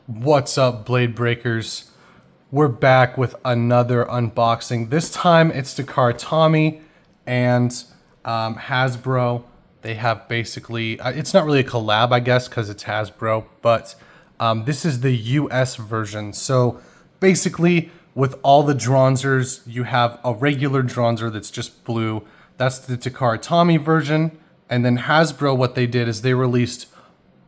What's up, Blade Breakers? We're back with another unboxing. This time it's Takara Tommy and Hasbro. They have basically, it's not really a collab, I guess, because it's Hasbro, but this is the US version. So basically, with all the Dranzers, you have a regular Dranzer that's just blue. That's the Takara Tommy version. And then Hasbro, what they did is they released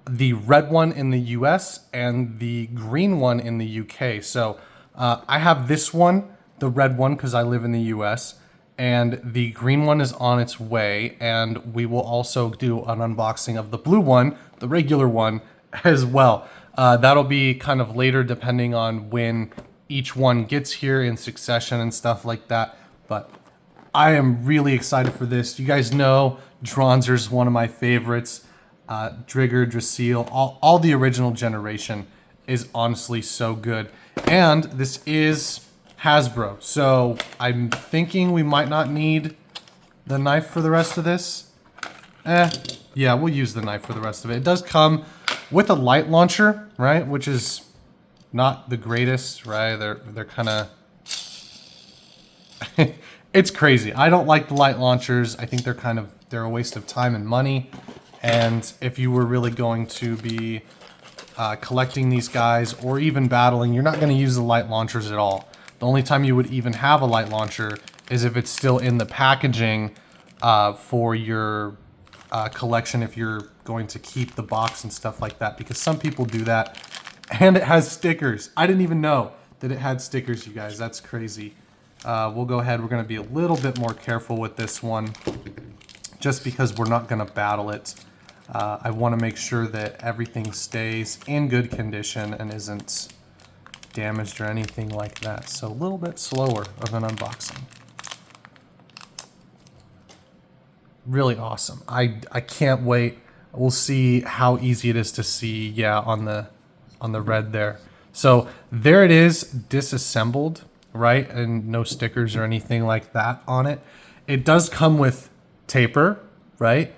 the red one in the US and the green one in the UK. So I have this one, the red one, because I live in the US, and the green one is on its way. And we will also do an unboxing of the blue one, the regular one, as well. That'll be kind of later depending on when each one gets here in succession and stuff like that. But I am really excited for this. You guys know Dranzer's one of my favorites. Drigger, Drasil, all the original generation is honestly so good. And this is Hasbro, so I'm thinking we might not need the knife for the rest of this. Yeah, we'll use the knife for the rest of it. It does come with a light launcher, right? Which is not the greatest, right? They're kind of... It's crazy. I don't like the light launchers. I think they're a waste of time and money. And if you were really going to be collecting these guys or even battling, you're not going to use the light launchers at all. The only time you would even have a light launcher is if it's still in the packaging for your collection, if you're going to keep the box and stuff like that, because some people do that. And it has stickers. I didn't even know that it had stickers, you guys. That's crazy. We'll go ahead. We're going to be a little bit more careful with this one just because we're not going to battle it. I want to make sure that everything stays in good condition and isn't damaged or anything like that. So a little bit slower of an unboxing. Really awesome. I can't wait. We'll see how easy it is to see, yeah, on the red there. So there it is, disassembled, right? And no stickers or anything like that on it. It does come with taper, right?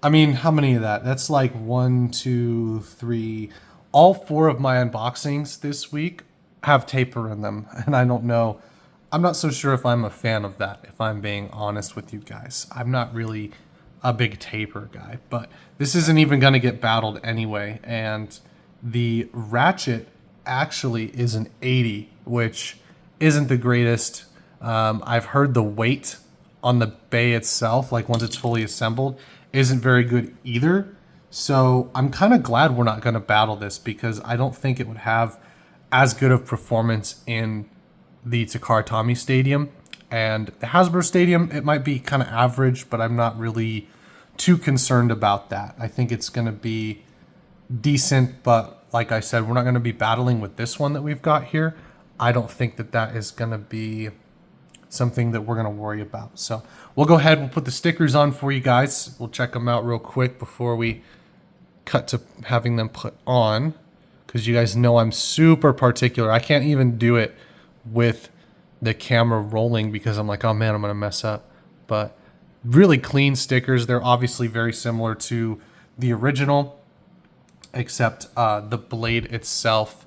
I mean, how many of that? That's like 1, 2, 3. All 4 of my unboxings this week have taper in them. And I don't know. I'm not so sure if I'm a fan of that, if I'm being honest with you guys. I'm not really a big taper guy. But this isn't even going to get battled anyway. And the ratchet actually is an 80, which isn't the greatest. I've heard the weight on the bay itself, like once it's fully assembled, isn't very good either. So I'm kind of glad we're not going to battle this because I don't think it would have as good of performance in the Takara Tommy Stadium. And the Hasbro Stadium, it might be kind of average, but I'm not really too concerned about that. I think it's going to be decent, but like I said, we're not going to be battling with this one that we've got here. I don't think that that is going to be something that we're going to worry about. So we'll go ahead, we'll put the stickers on for you guys. We'll check them out real quick before we cut to having them put on, because you guys know I'm super particular. I can't even do it with the camera rolling because I'm like, oh man, I'm going to mess up. But really clean stickers. They're obviously very similar to the original, except the blade itself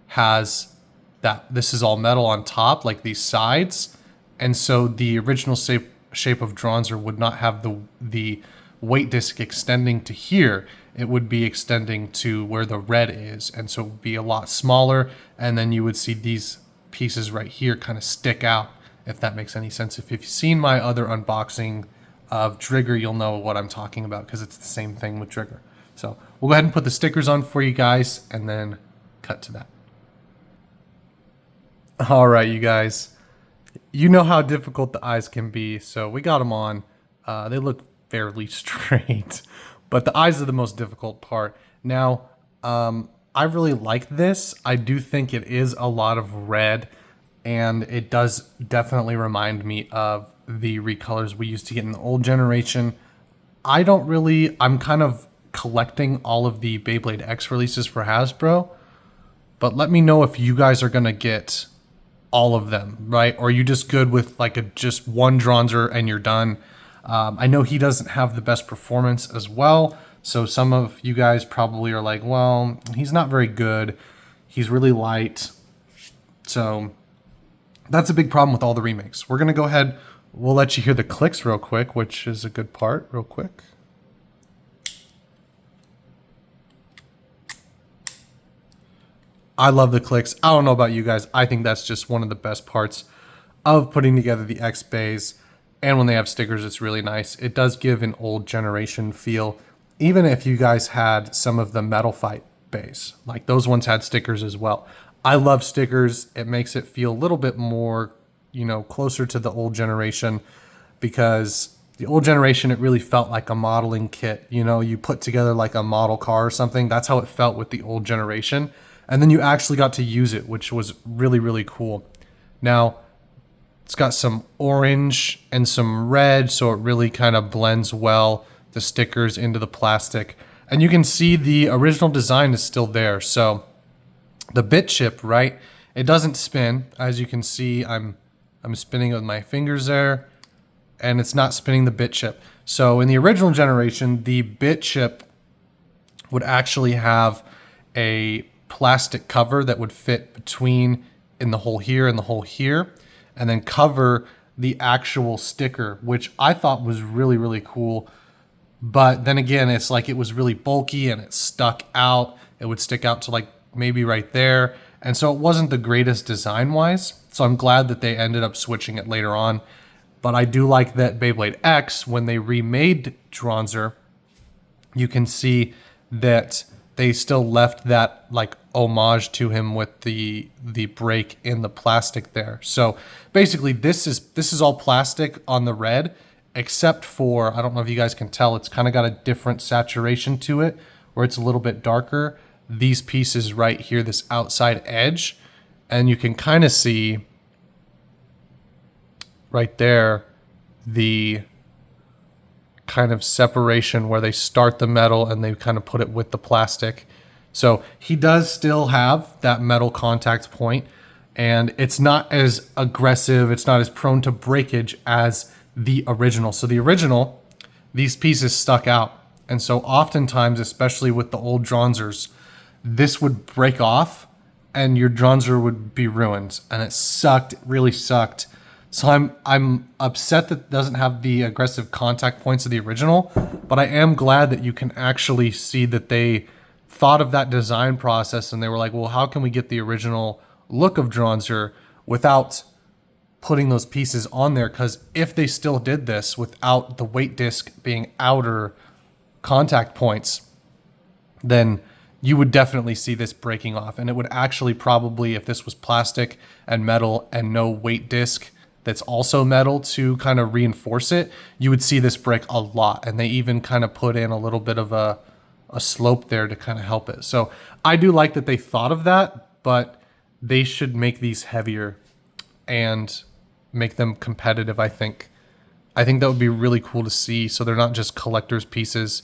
has that. This is all metal on top, like these sides. And so the original shape of Dranzer would not have the weight disc extending to here. It would be extending to where the red is. And so it would be a lot smaller. And then you would see these pieces right here kind of stick out, if that makes any sense. If you've seen my other unboxing of Drigger, you'll know what I'm talking about because it's the same thing with Drigger. So we'll go ahead and put the stickers on for you guys and then cut to that. All right, you guys. You know how difficult the eyes can be, so we got them on. They look fairly straight, but the eyes are the most difficult part. Now, I really like this. I do think it is a lot of red, and it does definitely remind me of the recolors we used to get in the old generation. I'm kind of collecting all of the Beyblade X releases for Hasbro, but let me know if you guys are going to get all of them, right? Or are you just good with like just one Dranzer and you're done? I know he doesn't have the best performance as well, So some of you guys probably are like, well, he's not very good. He's really light. So that's a big problem with all the remakes. We're going to go ahead. We'll let you hear the clicks real quick, which is a good part real quick. I love the clicks. I don't know about you guys. I think that's just one of the best parts of putting together the X bays. And when they have stickers, it's really nice. It does give an old generation feel. Even if you guys had some of the Metal Fight bays, like those ones had stickers as well. I love stickers. It makes it feel a little bit more, you know, closer to the old generation, because the old generation, it really felt like a modeling kit. You know, you put together like a model car or something. That's how it felt with the old generation. And then you actually got to use it, which was really, really cool. Now, it's got some orange and some red, so it really kind of blends well, the stickers into the plastic. And you can see the original design is still there. So the bit chip, right, it doesn't spin. As you can see, I'm spinning with my fingers there, and it's not spinning the bit chip. So in the original generation, the bit chip would actually have a plastic cover that would fit between in the hole here and the hole here, and then cover the actual sticker, which I thought was really, really cool. But then again, it's like it was really bulky and it stuck out. It would stick out to like maybe right there. And so it wasn't the greatest design wise. So I'm glad that they ended up switching it later on. But I do like that Beyblade X, when they remade Dranzer, you can see that they still left that like homage to him with the break in the plastic there. So basically this is all plastic on the red, except for, I don't know if you guys can tell, it's kind of got a different saturation to it where it's a little bit darker. These pieces right here, this outside edge, and you can kind of see right there the kind of separation where they start the metal and they kind of put it with the plastic. So he does still have that metal contact point, and it's not as aggressive, it's not as prone to breakage as the original. So the original, these pieces stuck out, and so oftentimes, especially with the old Dranzers, this would break off and your Dranzer would be ruined, and it sucked. It really sucked. So I'm upset that it doesn't have the aggressive contact points of the original, but I am glad that you can actually see that they thought of that design process and they were like, well, how can we get the original look of Dranzer without putting those pieces on there? Because if they still did this without the weight disc being outer contact points, then you would definitely see this breaking off. And it would actually probably, if this was plastic and metal and no weight disc that's also metal to kind of reinforce it, you would see this break a lot. And they even kind of put in a little bit of a slope there to kind of help it. So I do like that they thought of that, but they should make these heavier and make them competitive, I think. I think that would be really cool to see, so they're not just collector's pieces.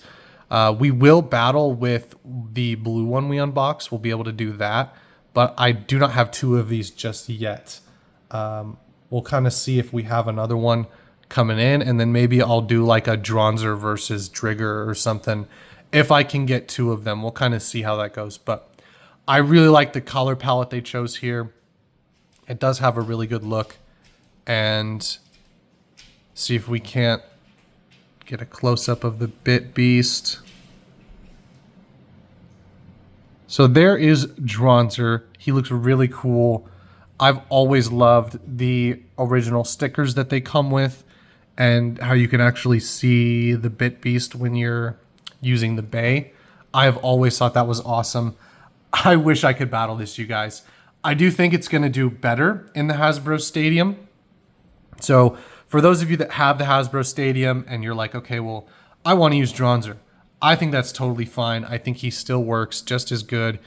We will battle with the blue one we unbox. We'll be able to do that, but I do not have two of these just yet. We'll kind of see if we have another one coming in, and then maybe I'll do like a Dranzer versus Drigger or something. If I can get two of them, we'll kind of see how that goes. But I really like the color palette they chose here. It does have a really good look. And see if we can't get a close-up of the Bit Beast. So there is Dranzer. He looks really cool. I've always loved the original stickers that they come with and how you can actually see the Bit Beast when you're using the bay. I've always thought that was awesome. I wish I could battle this, you guys. I do think it's going to do better in the Hasbro Stadium. So for those of you that have the Hasbro Stadium and you're like, okay, well, I want to use Dranzer, I think that's totally fine. I think he still works just as good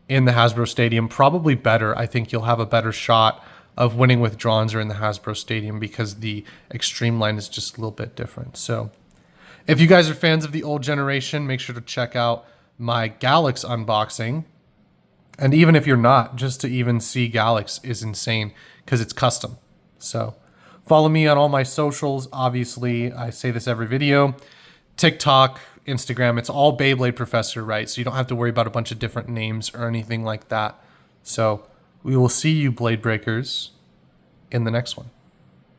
in the Hasbro Stadium, probably better. I think you'll have a better shot of winning with Dranzer in the Hasbro Stadium because the Extreme line is just a little bit different. So if you guys are fans of the old generation, make sure to check out my Galax unboxing. And even if you're not, just to even see Galax is insane because it's custom. So follow me on all my socials. Obviously, I say this every video. TikTok, Instagram. It's all Beyblade Professor, right? So you don't have to worry about a bunch of different names or anything like that. So we will see you, Blade Breakers, in the next one.